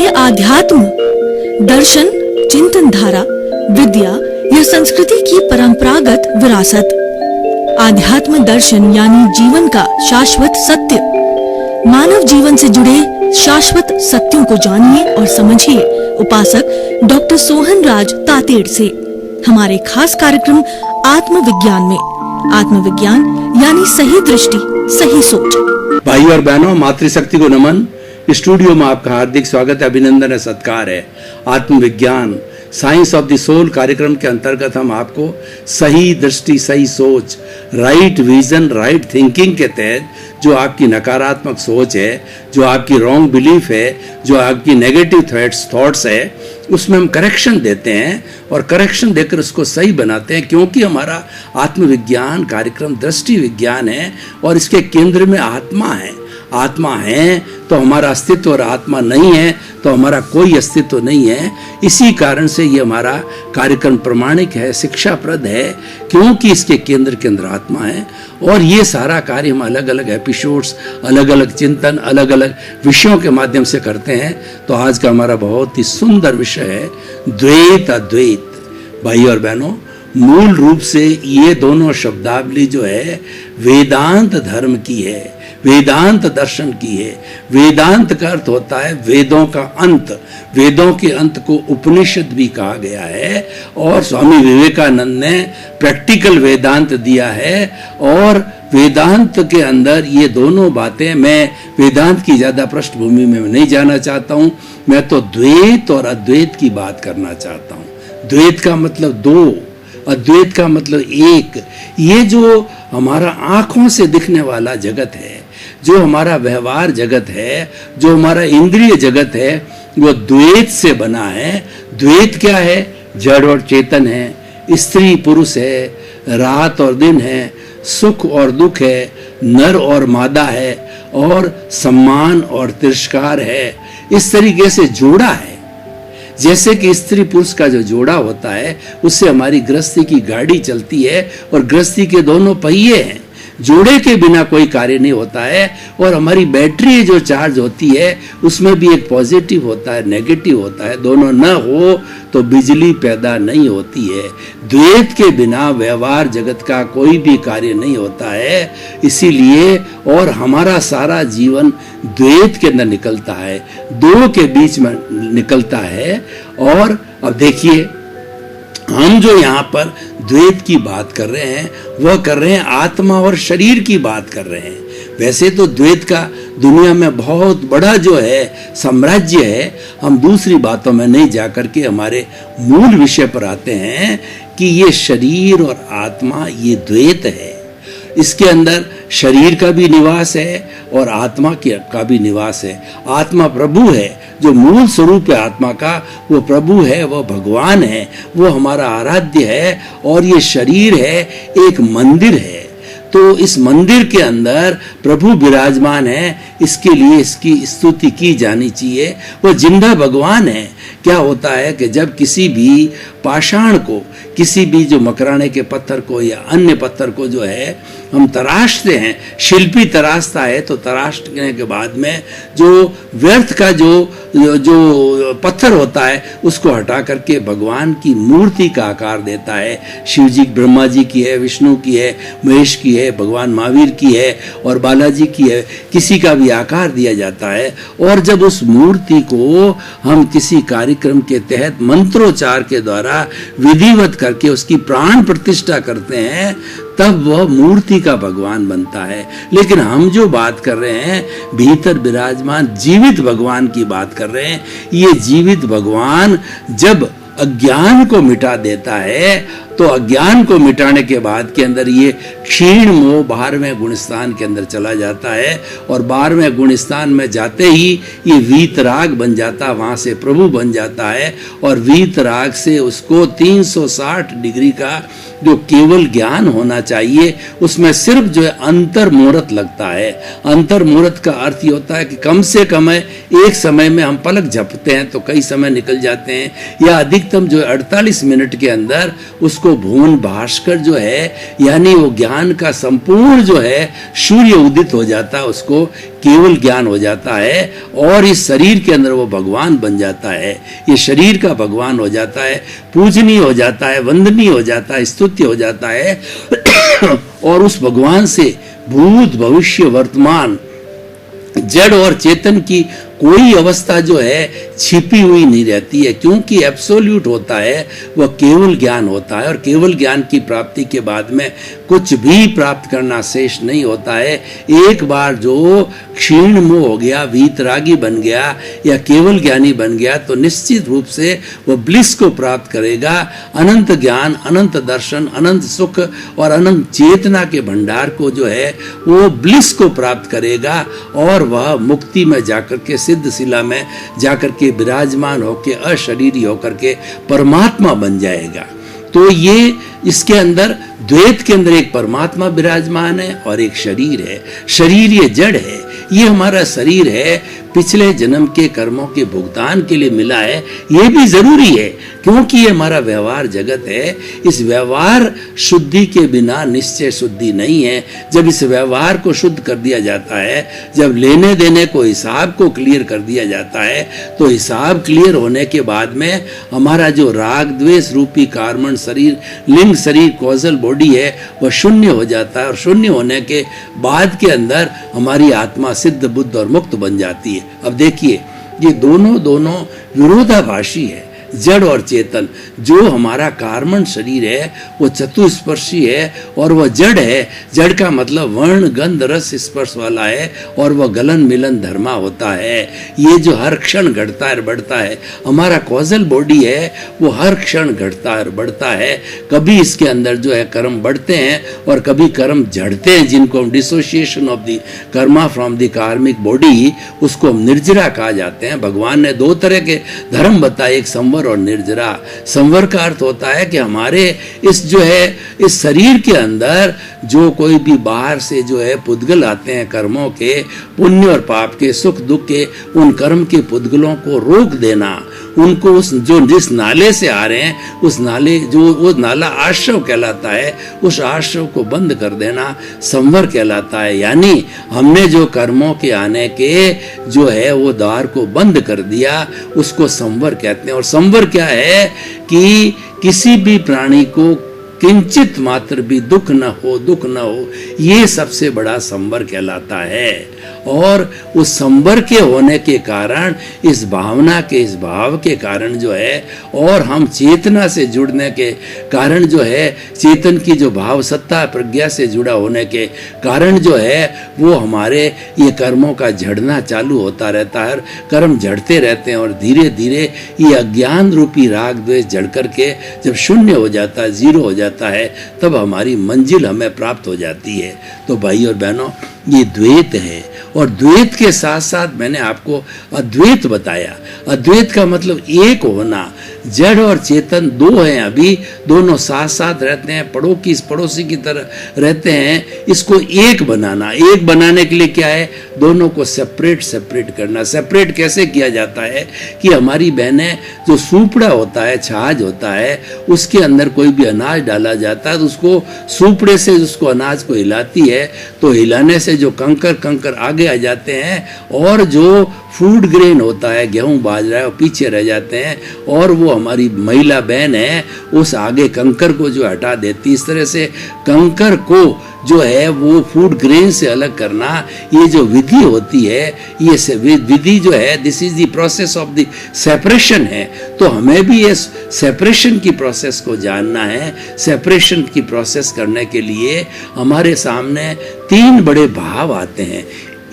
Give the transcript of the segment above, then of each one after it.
चाहे आध्यात्म, दर्शन, चिंतन धारा, विद्या या संस्कृति की परंपरागत विरासत। आध्यात्म दर्शन यानी जीवन का शाश्वत सत्य। मानव जीवन से जुड़े शाश्वत सत्यों को जानिए और समझिए उपासक डॉक्टर सोहन राज तातेड़ से हमारे खास कार्यक्रम आत्मविज्ञान में। आत्मविज्ञान यानी सही दृष्टि, सही सोच। भाई और बहनों, मातृशक्ति को नमन। स्टूडियो में आपका हार्दिक स्वागत है, अभिनंदन है, सत्कार है। आत्मविज्ञान साइंस ऑफ द सोल कार्यक्रम के अंतर्गत हम आपको सही दृष्टि, सही सोच, राइट विजन, राइट थिंकिंग के तहत जो आपकी नकारात्मक सोच है, जो आपकी रॉन्ग बिलीफ है, जो आपकी नेगेटिव थॉट्स है, उसमें हम करेक्शन देते हैं और करेक्शन देकर उसको सही बनाते हैं। क्योंकि हमारा आत्मविज्ञान कार्यक्रम दृष्टि विज्ञान है और इसके केंद्र में आत्मा है। आत्मा है तो हमारा अस्तित्व, और आत्मा नहीं है तो हमारा कोई अस्तित्व नहीं है। इसी कारण से ये हमारा कार्यक्रम प्रमाणिक है, शिक्षाप्रद है, क्योंकि इसके केंद्र के अंदर आत्मा है। और ये सारा कार्य हम अलग अलग एपिसोड्स, अलग अलग चिंतन, अलग अलग विषयों के माध्यम से करते हैं। तो आज का हमारा बहुत ही सुंदर विषय है द्वैत अद्वैत। भाई और बहनों, मूल रूप से ये दोनों शब्दावली जो है वेदांत धर्म की है, वेदांत दर्शन की है। वेदांत का अर्थ होता है वेदों का अंत। वेदों के अंत को उपनिषद भी कहा गया है और स्वामी विवेकानंद ने प्रैक्टिकल वेदांत दिया है। और वेदांत के अंदर ये दोनों बातें, मैं वेदांत की ज्यादा पृष्ठभूमि में नहीं जाना चाहता हूँ, मैं तो द्वैत और अद्वैत की बात करना चाहता हूँ। द्वैत का मतलब दो, अद्वैत का मतलब एक। ये जो हमारा आंखों से दिखने वाला जगत है, जो हमारा व्यवहार जगत है, जो हमारा इंद्रिय जगत है, वो द्वैत से बना है। द्वैत क्या है? जड़ और चेतन है, स्त्री पुरुष है, रात और दिन है, सुख और दुख है, नर और मादा है, और सम्मान और तिरस्कार है। इस तरीके से जोड़ा है। जैसे कि स्त्री पुरुष का जो जोड़ा होता है, उससे हमारी गृहस्थी की गाड़ी चलती है और गृहस्थी के दोनों पहिए हैं। जोड़े के बिना कोई कार्य नहीं होता है। और हमारी बैटरी जो चार्ज होती है, उसमें भी एक पॉजिटिव होता है, नेगेटिव होता है। दोनों न हो तो बिजली पैदा नहीं होती है। द्वैत के बिना व्यवहार जगत का कोई भी कार्य नहीं होता है। इसीलिए और हमारा सारा जीवन द्वैत के अंदर निकलता है, दो के बीच में निकलता है। और अब देखिए, हम जो यहाँ पर द्वैत की बात कर रहे हैं, वह कर रहे हैं आत्मा और शरीर की बात कर रहे हैं। वैसे तो द्वैत का दुनिया में बहुत बड़ा जो है साम्राज्य है। हम दूसरी बातों में नहीं जाकर के हमारे मूल विषय पर आते हैं कि ये शरीर और आत्मा ये द्वैत है। इसके अंदर शरीर का भी निवास है और आत्मा का भी निवास है। आत्मा प्रभु है, जो मूल स्वरूप है आत्मा का, वो प्रभु है, वो भगवान है, वो हमारा आराध्य है। और ये शरीर है, एक मंदिर है। तो इस मंदिर के अंदर प्रभु विराजमान है, इसके लिए इसकी स्तुति की जानी चाहिए। वो जिंदा भगवान है। क्या होता है कि जब किसी भी पाषाण को, किसी भी जो मकराने के पत्थर को या अन्य पत्थर को जो है हम तराशते हैं, शिल्पी तराशता है, तो तराशने के बाद में जो व्यर्थ का जो पत्थर होता है, उसको हटा करके भगवान की मूर्ति का आकार देता है। शिव जी, ब्रह्मा जी की है, विष्णु की है, महेश की है, भगवान महावीर की है और बालाजी की है। किसी का भी आकार दिया जाता है। और जब उस मूर्ति को हम किसी कार्यक्रम के तहत मंत्रोच्चार के द्वारा विधिवत करके उसकी प्राण प्रतिष्ठा करते हैं, तब वह मूर्ति का भगवान बनता है। लेकिन हम जो बात कर रहे हैं, भीतर विराजमान जीवित भगवान की बात कर रहे हैं। ये जीवित भगवान जब अज्ञान को मिटा देता है, तो अज्ञान को मिटाने के बाद के अंदर ये क्षीण मोह 12वें गुणस्थान के अंदर चला जाता है। और 12वें गुणस्थान में जाते ही ये वीतराग बन जाता, वहां से प्रभु बन जाता है। और वीतराग से उसको 360 डिग्री का जो केवल ज्ञान होना चाहिए, उसमें सिर्फ जो है अंतर मुहूर्त लगता है। अंतर मुहूर्त का अर्थ ये होता है कि कम से कम एक समय में हम पलक झपकते हैं तो कई समय निकल जाते हैं, या अधिकतम जो 48 मिनट के अंदर उसको उसको भुवन भास्कर जो है, यानी वो ज्ञान का संपूर्ण जो है सूर्य उदित हो जाता है, उसको केवल ज्ञान हो जाता है और इस शरीर के अंदर वो भगवान बन जाता है। ये शरीर का भगवान हो जाता है, पूजनीय हो जाता है, वंदनीय हो जाता है, स्तुत्य हो जाता है और उस भगवान से भूत भविष्य वर्तमान जड़ और चेतन की कोई अवस्था जो है छिपी हुई नहीं रहती है, क्योंकि एब्सोल्यूट होता है, वह केवल ज्ञान होता है और केवल ज्ञान की प्राप्ति के बाद में कुछ भी प्राप्त करना शेष नहीं होता है। एक बार जो क्षीण मोह हो गया, वीतरागी बन गया या केवल ज्ञानी बन गया, तो निश्चित रूप से वह ब्लिस को प्राप्त करेगा। अनंत ज्ञान, अनंत दर्शन, अनंत सुख और अनंत चेतना के भंडार को जो है वो ब्लिस को प्राप्त करेगा और वह मुक्ति में जाकर के, सिद्ध शिला में जाकर के विराजमान होकर अशरीरी होकर के परमात्मा बन जाएगा। तो ये इसके अंदर द्वैत के अंदर एक परमात्मा विराजमान है और एक शरीर है। शरीर ये जड़ है, ये हमारा शरीर है, पिछले जन्म के कर्मों के भुगतान के लिए मिला है। ये भी जरूरी है क्योंकि ये हमारा व्यवहार जगत है। इस व्यवहार शुद्धि के बिना निश्चय शुद्धि नहीं है। जब इस व्यवहार को शुद्ध कर दिया जाता है, जब लेने देने को, हिसाब को क्लियर कर दिया जाता है, तो हिसाब क्लियर होने के बाद में हमारा जो राग द्वेष रूपी कार्मण शरीर, लिंग शरीर, कॉजल बॉडी है, वह शून्य हो जाता है और शून्य होने के बाद के अंदर हमारी आत्मा सिद्ध, बुद्ध और मुक्त बन जाती है। अब देखिए, ये दोनों विरोधाभासी है, जड़ और चेतन। जो हमारा कार्मण शरीर है वो चतुस्पर्शी है और वह जड़ है। जड़ का मतलब वर्ण गंध रस स्पर्श वाला है और वह गलन मिलन धर्मा होता है। ये जो हर क्षण घटता है बढ़ता है। हमारा कॉजल बॉडी है वो हर क्षण घटता है बढ़ता है। कभी इसके अंदर जो है कर्म बढ़ते हैं और कभी कर्म झड़ते हैं, जिनको हम dissociation of the Karma from the कार्मिक बॉडी, उसको हम निर्जरा कहा जाते हैं। भगवान ने दो तरह के धर्म बताए, एक संवर और निर्जरा। संवर का अर्थ होता है कि हमारे इस जो है इस शरीर के अंदर जो कोई भी बाहर से जो है पुद्गल आते हैं, कर्मों के, पुण्य और पाप के, सुख दुख के, उन कर्म के पुद्गलों को रोक देना। उनको उस जो जिस नाले से आ रहे हैं, उस नाले जो वो नाला आश्रव कहलाता है, उस आश्रव को बंद कर देना संवर कहलाता है। यानी हमने जो कर्मों के आने के जो है वो द्वार को बंद कर दिया, उसको संवर कहते हैं। और संवर क्या है कि किसी भी प्राणी को किंचित मात्र भी दुख न हो, ये सबसे बड़ा संवर कहलाता है। और उस संवर के होने के कारण, इस भावना के, इस भाव के कारण जो है, और हम चेतना से जुड़ने के कारण जो है, चेतन की जो भाव सत्ता प्रज्ञा से जुड़ा होने के कारण जो है, वो हमारे ये कर्मों का झड़ना चालू होता रहता है। कर्म झड़ते रहते हैं और धीरे धीरे ये अज्ञान रूपी राग द्वेष झड़ करके जब शून्य हो जाता है, जीरो हो जाता है, तब हमारी मंजिल हमें प्राप्त हो जाती है। तो भाई और बहनों, ये द्वैत है। और द्वैत के साथ साथ मैंने आपको अद्वैत बताया। अद्वैत का मतलब एक होना। जड़ और चेतन दो हैं, अभी दोनों साथ साथ रहते हैं, पड़ोसी की तरह रहते हैं। इसको एक बनाना, एक बनाने के लिए क्या है, दोनों को सेपरेट करना। सेपरेट कैसे किया जाता है कि हमारी बहनें, जो सूपड़ा होता है, छाछ होता है, उसके अंदर कोई भी अनाज डाला जाता है तो उसको सूपड़े से उसको अनाज को हिलाती है, तो हिलाने से जो कंकर आगे आ जाते हैं और जो फूड ग्रेन होता है, गेहूं बाजरा है, वो पीछे रह जाते हैं। और वो हमारी महिला बहन है, उस आगे कंकर को जो हटा देती। इस तरह से कंकर को जो है वो फूड ग्रेन से अलग करना, ये जो विधि होती है, ये विधि जो है, this is the process of the separation है। तो हमें भी ये सेपरेशन की प्रोसेस को जानना है। सेपरेशन की प्रोसेस करने के लिए हमारे सामने तीन बड़े भाव आते हैं।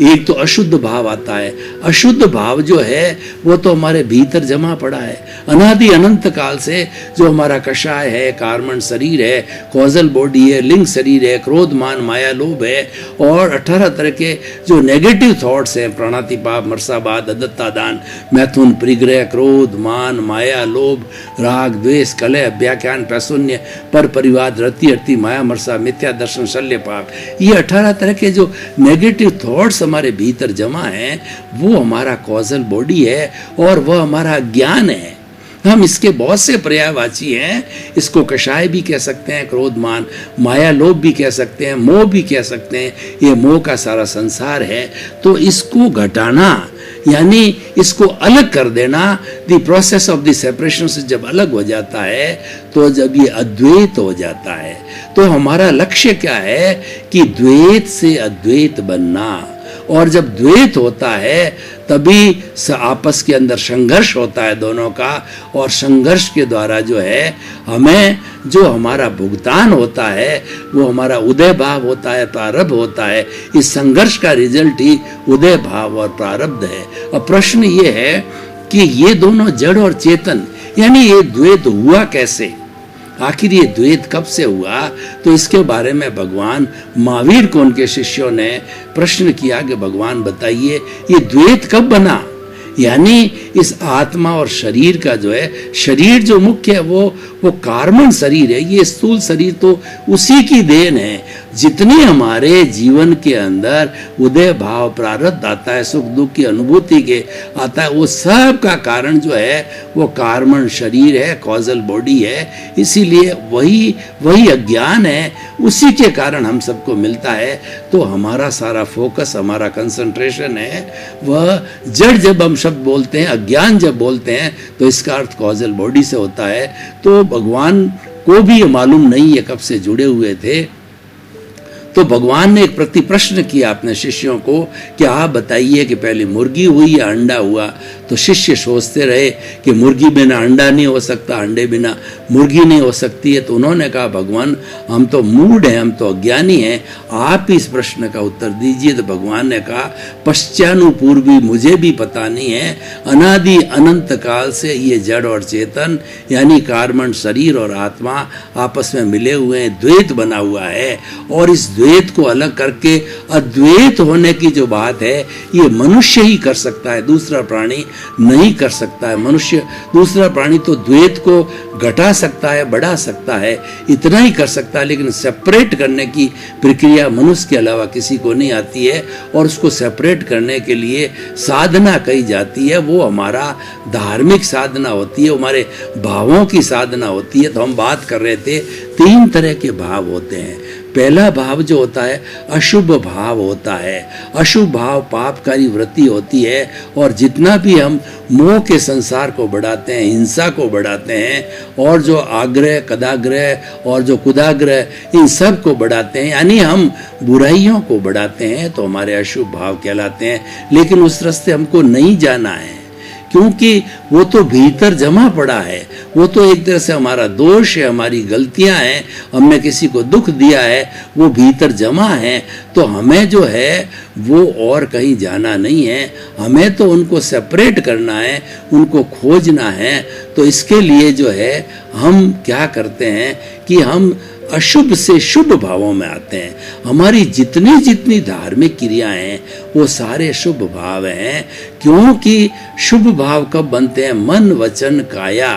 एक तो अशुद्ध भाव आता है। अशुद्ध भाव जो है वो तो हमारे भीतर जमा पड़ा है अनादि अनंत काल से। जो हमारा कषाय है, कार्मण शरीर है, कॉजल बॉडी है, लिंग शरीर है, क्रोध मान माया लोभ है, और 18 तरह के जो नेगेटिव थॉट्स हैं, प्राणातिपात, मर्साबाद, अदत्ता दान, मैथुन, परिग्रह, क्रोध मान माया लोभ, राग द्वेष, कलह, व्याख्यान, पैशून्य, पर परिवाद, रति अर्ति, माया मर्सा, मिथ्या दर्शन, शल्य पाप, ये 18 तरह के जो नेगेटिव थॉट्स हमारे भीतर जमा है, वो हमारा कॉजल बॉडी है और वह हमारा ज्ञान है। हम इसके बहुत से पर्यायवाची हैं। इसको कषाय भी कह सकते हैं, क्रोध मान, माया लोभ भी कह सकते हैं, मोह भी कह सकते हैं। ये मोह का सारा संसार है। तो इसको घटाना यानी इसको अलग कर देना, the process of the separation से जब अलग हो जाता है तो जब ये अद्वैत हो जाता है, तो हमारा लक्ष्य क्या है कि द्वैत से अद्वैत बनना। और जब द्वैत होता है तभी आपस के अंदर संघर्ष होता है दोनों का, और संघर्ष के द्वारा जो है हमें जो हमारा भुगतान होता है वो हमारा उदय भाव होता है, प्रारब्ध होता है। इस संघर्ष का रिजल्ट ही उदय भाव और प्रारब्ध है। अब प्रश्न ये है कि ये दोनों जड़ और चेतन यानी ये द्वैत हुआ कैसे, आखिर ये द्वैत कब से हुआ? तो इसके बारे में भगवान महावीर को उनके शिष्यों ने प्रश्न किया कि भगवान बताइए ये द्वैत कब बना। यानी इस आत्मा और शरीर का जो है, शरीर जो मुख्य है वो कार्बन शरीर है, ये स्थूल शरीर तो उसी की देन है। जितने हमारे जीवन के अंदर उदय भाव प्रारब्ध आता है, सुख दुख की अनुभूति के आता है, वो सब का कारण जो है वो कार्बन शरीर है, कॉजल बॉडी है। इसीलिए वही अज्ञान है, उसी के कारण हम सबको मिलता है। तो हमारा सारा फोकस, हमारा कंसंट्रेशन है वह जड़, जब हम शब्द बोलते हैं अज्ञान जब बोलते हैं तो इसका अर्थ कॉजल बॉडी से होता है। तो भगवान को भी मालूम नहीं है कब से जुड़े हुए थे। तो भगवान ने एक प्रति प्रश्न किया अपने शिष्यों को कि आप बताइए कि पहले मुर्गी हुई या अंडा हुआ। तो शिष्य सोचते रहे कि मुर्गी बिना अंडा नहीं हो सकता, अंडे बिना मुर्गी नहीं हो सकती है। तो उन्होंने कहा भगवान हम तो मूढ़ हैं, हम तो अज्ञानी हैं, आप इस प्रश्न का उत्तर दीजिए। तो भगवान ने कहा पश्चानुपूर्वी मुझे भी पता नहीं है, अनादि अनंत काल से ये जड़ और चेतन यानी कार्बन शरीर और आत्मा आपस में मिले हुए हैं, द्वैत बना हुआ है। और इस द्वैत को अलग करके अद्वैत होने की जो बात है ये मनुष्य ही कर सकता है, दूसरा प्राणी नहीं कर सकता है। मनुष्य, दूसरा प्राणी तो द्वैत को घटा सकता है, बढ़ा सकता है, इतना ही कर सकता है, लेकिन सेपरेट करने की प्रक्रिया मनुष्य के अलावा किसी को नहीं आती है। और उसको सेपरेट करने के लिए साधना कही जाती है, वो हमारा धार्मिक साधना होती है, हमारे भावों की साधना होती है। तो हम बात कर रहे थे 3 तरह के भाव होते हैं। पहला भाव जो होता है अशुभ भाव होता है। अशुभ भाव पापकारी वृत्ति होती है, और जितना भी हम मोह के संसार को बढ़ाते हैं, हिंसा को बढ़ाते हैं, और जो आग्रह कदाग्रह और जो कुदाग्रह इन सब को बढ़ाते हैं, यानी हम बुराइयों को बढ़ाते हैं, तो हमारे अशुभ भाव कहलाते हैं। लेकिन उस रास्ते हमको नहीं जाना है, क्योंकि वो तो भीतर जमा पड़ा है, वो तो एक तरह से हमारा दोष है, हमारी गलतियां हैं, हमने किसी को दुख दिया है, वो भीतर जमा है। तो हमें जो है वो और कहीं जाना नहीं है, हमें तो उनको सेपरेट करना है, उनको खोजना है। तो इसके लिए जो है हम क्या करते हैं कि हम अशुभ से शुभ भावों में आते हैं। हमारी जितनी धार्मिक क्रियाएं हैं वो सारे शुभ भाव हैं, क्योंकि शुभ भाव कब बनते हैं? मन वचन काया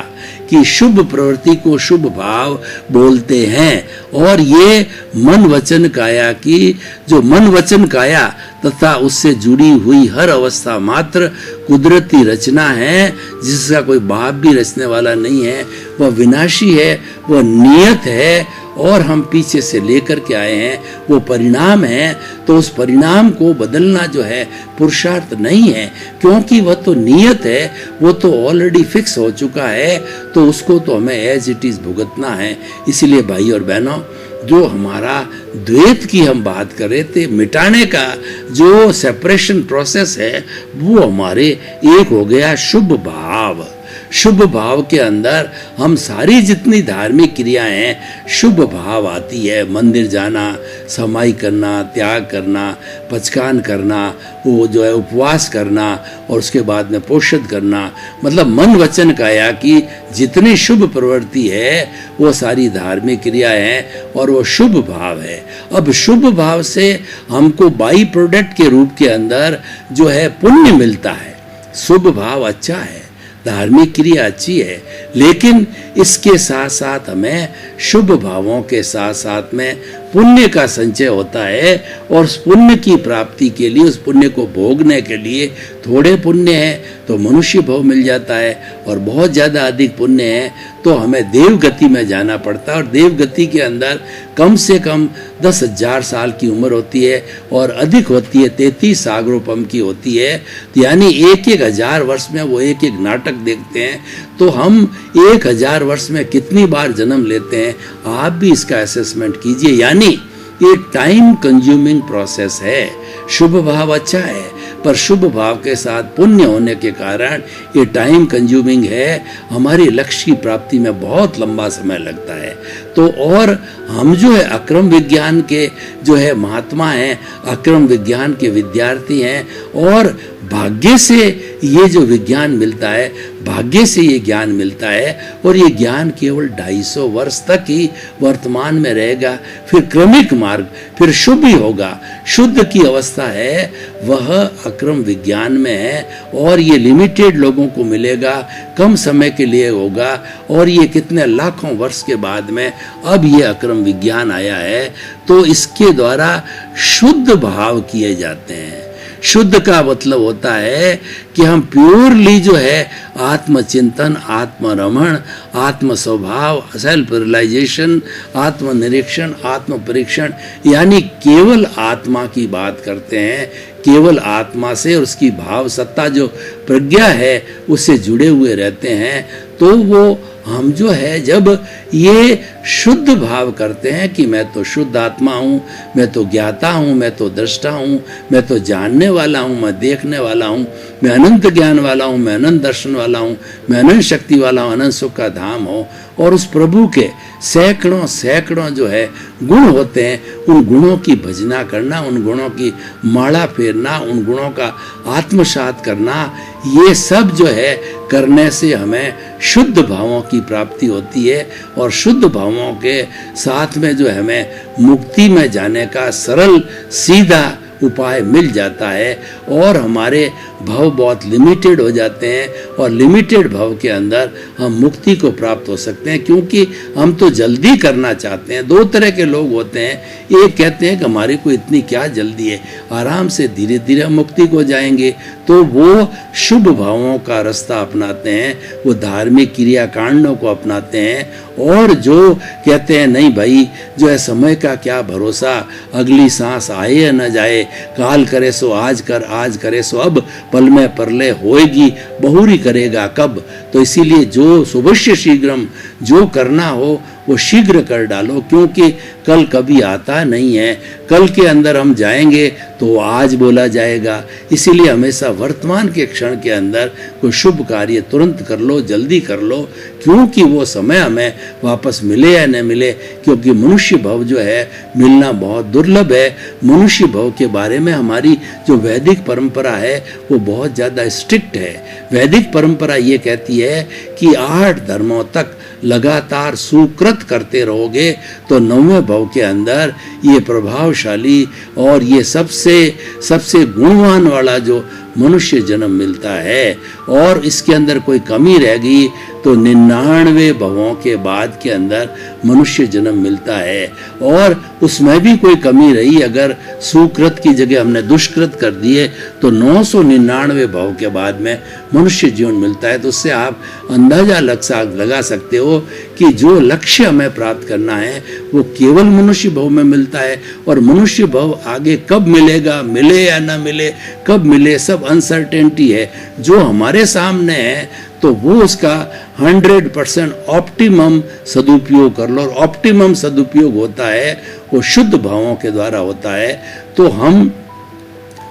की शुभ प्रवृत्ति को शुभ भाव बोलते हैं। और ये मन वचन काया की जो मन वचन काया तथा उससे जुड़ी हुई हर अवस्था मात्र कुदरती रचना है, जिसका कोई बाप भी रचने वाला नहीं है, वह विनाशी है, वह नियत है, और हम पीछे से लेकर के आए हैं, वो परिणाम है। तो उस परिणाम को बदलना जो है पुरुषार्थ नहीं है, क्योंकि वह तो नियत है, वो तो ऑलरेडी फिक्स हो चुका है। तो उसको तो हमें एज इट इज भुगतना है। इसलिए भाई और बहनों, जो हमारा द्वैत की हम बात कर रहे थे, मिटाने का जो सेपरेशन प्रोसेस है, वो हमारे एक हो गया शुभ भाव। शुभ भाव के अंदर हम सारी जितनी धार्मिक क्रियाएं हैं शुभ भाव आती है। मंदिर जाना, समाई करना, त्याग करना, पचकान करना, वो जो है उपवास करना, और उसके बाद में पोषण करना, मतलब मन वचन काया की जितनी शुभ प्रवृत्ति है वो सारी धार्मिक क्रियाएं हैं, और वो शुभ भाव है। अब शुभ भाव से हमको बाई प्रोडक्ट के रूप के अंदर जो है पुण्य मिलता है। शुभ भाव अच्छा है, धार्मिक क्रिया अच्छी है, लेकिन इसके साथ साथ हमें शुभ भावों के साथ साथ में पुण्य का संचय होता है, और उस पुण्य की प्राप्ति के लिए, उस पुण्य को भोगने के लिए थोड़े पुण्य है तो मनुष्य भव मिल जाता है, और बहुत ज़्यादा अधिक पुण्य है तो हमें देव गति में जाना पड़ता है। और देव गति के अंदर कम से कम 10,000 साल की उम्र होती है, और अधिक होती है 33 सागरोपम की होती है। तो यानी 1,000 वर्ष में वो एक नाटक देखते हैं, तो हम 1,000 वर्ष में कितनी बार जन्म लेते हैं, आप भी इसका असेसमेंट कीजिए। यानी ये टाइम कंज्यूमिंग प्रोसेस है। शुभ भाव अच्छा है, पर शुभ भाव के साथ पुण्य होने के कारण ये टाइम कंज्यूमिंग है, हमारे लक्ष्य की प्राप्ति में बहुत लंबा समय लगता है। तो और हम जो है अक्रम विज्ञान के जो है महात्मा हैं, अक्रम विज्ञान के विद्यार्थी हैं, और भाग्य से ये जो विज्ञान मिलता है, भाग्य से ये ज्ञान मिलता है, और ये ज्ञान केवल 250 वर्ष तक ही वर्तमान में रहेगा, फिर क्रमिक मार्ग, फिर शुभ ही होगा। शुद्ध की अवस्था है वह अक्रम विज्ञान में है, और ये लिमिटेड लोगों को मिलेगा, कम समय के लिए होगा, और ये कितने लाखों वर्ष के बाद में अब ये अक्रम विज्ञान आया है। तो इसके द्वारा शुद्ध भाव किए जाते हैं। शुद्ध का मतलब होता है कि हम प्योरली जो है आत्मचिंतन, आत्मरमण, आत्म स्वभाव, सेल्फ रियलाइजेशन, आत्म निरीक्षण, आत्म परीक्षण, यानी केवल आत्मा की बात करते हैं, केवल आत्मा से और उसकी भाव सत्ता जो प्रज्ञा है उससे जुड़े हुए रहते हैं। तो वो हम जो है जब ये शुद्ध भाव करते हैं कि मैं तो शुद्ध आत्मा हूँ, मैं तो ज्ञाता हूँ, मैं तो दृष्टा हूँ, मैं तो जानने वाला हूँ, मैं देखने वाला हूँ, मैं अनंत ज्ञान वाला हूँ, मैं अनंत दर्शन वाला हूँ, मैं अनंत शक्ति वाला हूँ, अनंत सुख का धाम हो, और उस प्रभु के सैकड़ों सैकड़ों जो है गुण होते हैं, उन गुणों की भजना करना, उन गुणों की माला फेरना, उन गुणों का आत्मसात करना, ये सब जो है करने से हमें शुद्ध भावों की प्राप्ति होती है। और शुद्ध भावों के साथ में जो हमें मुक्ति में जाने का सरल सीधा उपाय मिल जाता है, और हमारे भाव बहुत लिमिटेड हो जाते हैं, और लिमिटेड भाव के अंदर हम मुक्ति को प्राप्त हो सकते हैं। क्योंकि हम तो जल्दी करना चाहते हैं। दो तरह के लोग होते हैं, एक कहते हैं कि हमारी को इतनी क्या जल्दी है, आराम से धीरे धीरे हम मुक्ति को जाएंगे, तो वो शुभ भावों का रास्ता अपनाते हैं, वो धार्मिक क्रियाकांडों को अपनाते हैं। और जो कहते हैं नहीं भाई, जो है समय का क्या भरोसा, अगली सांस आए या न जाए, काल करे सो आज कर, आज करे सो अब, पल में परलय होएगी, बहुरी करेगा कब। तो इसीलिए जो शुभस्य शीघ्रम, जो करना हो वो शीघ्र कर डालो, क्योंकि कल कभी आता नहीं है। कल के अंदर हम जाएंगे तो आज बोला जाएगा। इसीलिए हमेशा वर्तमान के क्षण के अंदर कोई शुभ कार्य तुरंत कर लो, जल्दी कर लो, क्योंकि वो समय हमें वापस मिले या न मिले। क्योंकि मनुष्य भव जो है मिलना बहुत दुर्लभ है। मनुष्य भव के बारे में हमारी जो वैदिक परंपरा है वो बहुत ज़्यादा स्ट्रिक्ट है। वैदिक परंपरा ये कहती है कि 8 धर्मों तक लगातार सुकृत करते रहोगे तो 9वें भव के अंदर ये प्रभावशाली और ये सबसे गुणवान वाला जो मनुष्य जन्म मिलता है। और इसके अंदर कोई कमी रह गई तो 99 भवों के बाद के अंदर मनुष्य जन्म मिलता है। और उसमें भी कोई कमी रही, अगर सुकृत की जगह हमने दुष्कृत कर दिए तो 999 भव के बाद में मनुष्य जीवन मिलता है। तो उससे आप अंदाजा लगा सकते हो कि जो लक्ष्य हमें प्राप्त करना है वो केवल मनुष्य भव में मिलता है। और मनुष्य भव आगे कब मिलेगा, मिले या ना मिले, कब मिले, सब अनसर्टेनिटी है। जो हमारे सामने है तो वो उसका 100% ऑप्टिमम सदुपयोग कर लो। और ऑप्टिमम सदुपयोग होता है वो शुद्ध भावों के द्वारा होता है। तो हम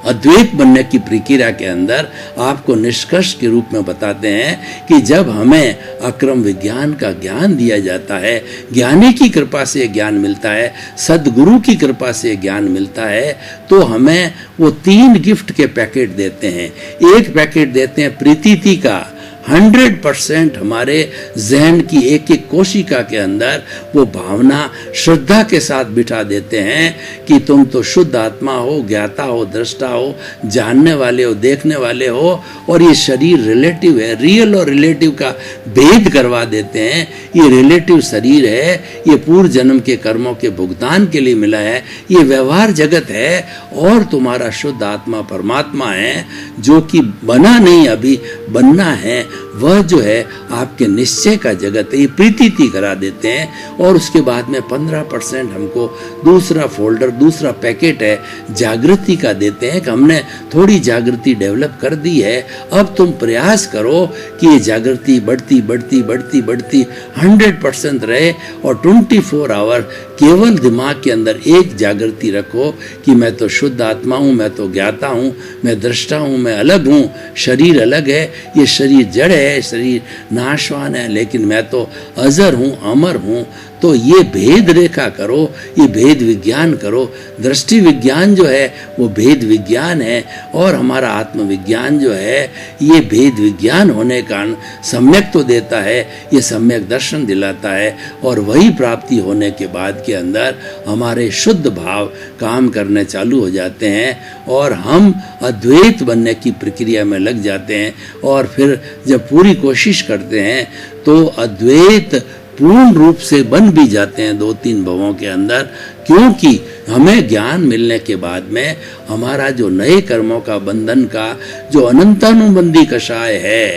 अद्वैत बनने की प्रक्रिया के अंदर आपको निष्कर्ष के रूप में बताते हैं कि जब हमें अक्रम विज्ञान का ज्ञान दिया जाता है, ज्ञानी की कृपा से ज्ञान मिलता है, सदगुरु की कृपा से ज्ञान मिलता है, तो हमें वो 3 गिफ्ट के पैकेट देते हैं। एक पैकेट देते हैं प्रीतिथि का 100% हमारे जहन की एक एक कोशिका के अंदर वो भावना श्रद्धा के साथ बिठा देते हैं कि तुम तो शुद्ध आत्मा हो, ज्ञाता हो, दृष्टा हो, जानने वाले हो, देखने वाले हो, और ये शरीर रिलेटिव है। रियल और रिलेटिव का भेद करवा देते हैं। ये रिलेटिव शरीर है, ये पूर्व जन्म के कर्मों के भुगतान के लिए मिला है, ये व्यवहार जगत है, और तुम्हारा शुद्ध आत्मा परमात्मा है जो कि बना नहीं, अभी बनना है, वह जो है आपके निश्चय का जगत है। ये प्रीति करा देते हैं। और उसके बाद में 15% हमको दूसरा फोल्डर, दूसरा पैकेट है जागृति का देते हैं कि हमने थोड़ी जागृति डेवलप कर दी है, अब तुम प्रयास करो कि ये जागृति बढ़ती बढ़ती बढ़ती बढ़ती 100% रहे, और 24 आवर केवल दिमाग के अंदर एक जागृति रखो कि मैं तो शुद्ध आत्मा हूँ, मैं तो ज्ञाता हूँ, मैं दृष्टा हूँ, मैं अलग हूँ, शरीर अलग है, ये शरीर जड़ है, शरीर नाशवान है, लेकिन मैं तो अजर हूँ, अमर हूँ। तो ये भेद रेखा करो, ये भेद विज्ञान करो। दृष्टि विज्ञान जो है वो भेद विज्ञान है, और हमारा आत्मविज्ञान जो है ये भेद विज्ञान होने का सम्यक तो देता है, ये सम्यक दर्शन दिलाता है। और वही प्राप्ति होने के बाद के अंदर हमारे शुद्ध भाव काम करने चालू हो जाते हैं, और हम अद्वैत बनने की प्रक्रिया में लग जाते हैं। और फिर जब पूरी कोशिश करते हैं तो अद्वैत पूर्ण रूप से बन भी जाते हैं 2-3 भवों के अंदर, क्योंकि हमें ज्ञान मिलने के बाद में हमारा जो नए कर्मों का बंधन का जो अनंतानुबंधी कषाय है,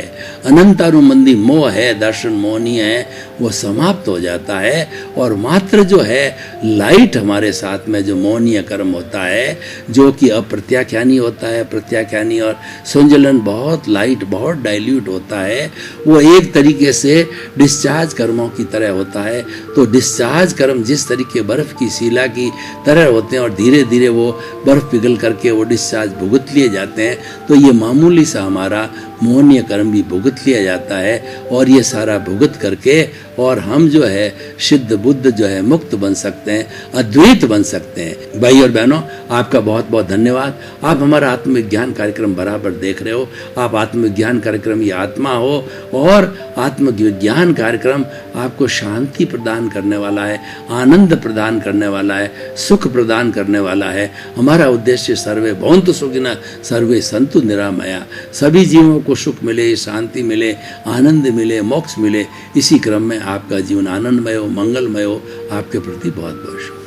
अनंतानुबंधी मोह है, दर्शन मोहनीय है, वो समाप्त हो जाता है। और मात्र जो है लाइट हमारे साथ में जो मोहनीय कर्म होता है, जो कि अप्रत्याख्यानी होता है, प्रत्याख्यानी और संजलन बहुत लाइट, बहुत डाइल्यूट होता है, वो एक तरीके से डिस्चार्ज कर्मों की तरह होता है। तो डिस्चार्ज कर्म जिस तरीके बर्फ की शिला की तरह होते हैं, और धीरे धीरे वो बर्फ पिघल करके वो डिस्चार्ज भुगत लिए जाते हैं, तो ये मामूली सा हमारा मोहनीय कर्म भी भुगत लिया जाता है। और ये सारा भुगत करके और हम जो है सिद्ध बुद्ध जो है मुक्त बन सकते हैं, अद्वैत बन सकते हैं। भाई और बहनों, आपका बहुत बहुत धन्यवाद। आप हमारा आत्मविज्ञान कार्यक्रम बराबर देख रहे हो। आप आत्मविज्ञान कार्यक्रम ये आत्मा हो, और आत्मविज्ञान कार्यक्रम आपको शांति प्रदान करने वाला है, आनंद प्रदान करने वाला है, सुख प्रदान करने वाला है। हमारा उद्देश्य सर्वे भवन्तु सुखिनः सर्वे सन्तु निरामया, सभी जीवों को सुख मिले, शांति मिले, आनंद मिले, मोक्ष मिले। इसी क्रम में आपका जीवन आनंदमय हो, मंगलमय हो। आपके प्रति बहुत बहुत शुभ।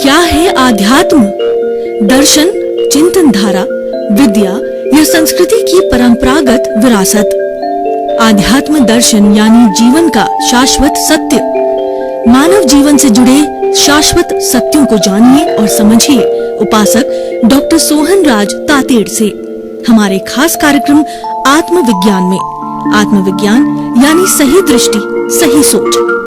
क्या है आध्यात्म? दर्शन, चिंतन धारा, विद्या या संस्कृति की परंपरागत विरासत। आध्यात्म दर्शन यानी जीवन का शाश्वत सत्य। मानव जीवन से जुड़े शाश्वत सत्यों को जानिए और समझिए उपासक डॉक्टर सोहन राज तातेड़ से हमारे खास कार्यक्रम आत्मविज्ञान में। आत्मविज्ञान यानी सही दृष्टि, सही सोच।